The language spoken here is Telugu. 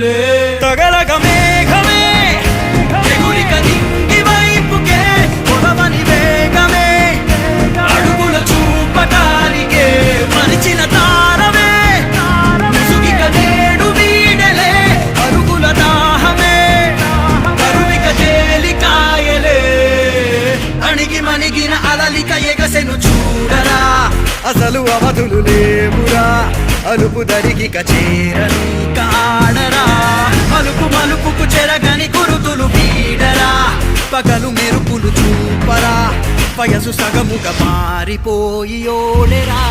కనులే తగలగ మేఘమే ఎగురిక నింగి వైపుకే పొడవని వేగమే అడుగుల చూపటానికే మరిచిన తారమే ముసుగిక నేడు వీడలే అరుగుల దాహమే కరువిక తేలికాయలే అణిగి మణిగిన అలలిక ఎగసెను చూడరా అసలు అవధులు లేవురా అలుపు దరిగిక చేరని కాడరా మలుపు మలుపుకు చెరగని గురుతులు వీడరా పగలు మెరుపులు చూపరా వయసు సగముగా మారిపోయి ఓడెరా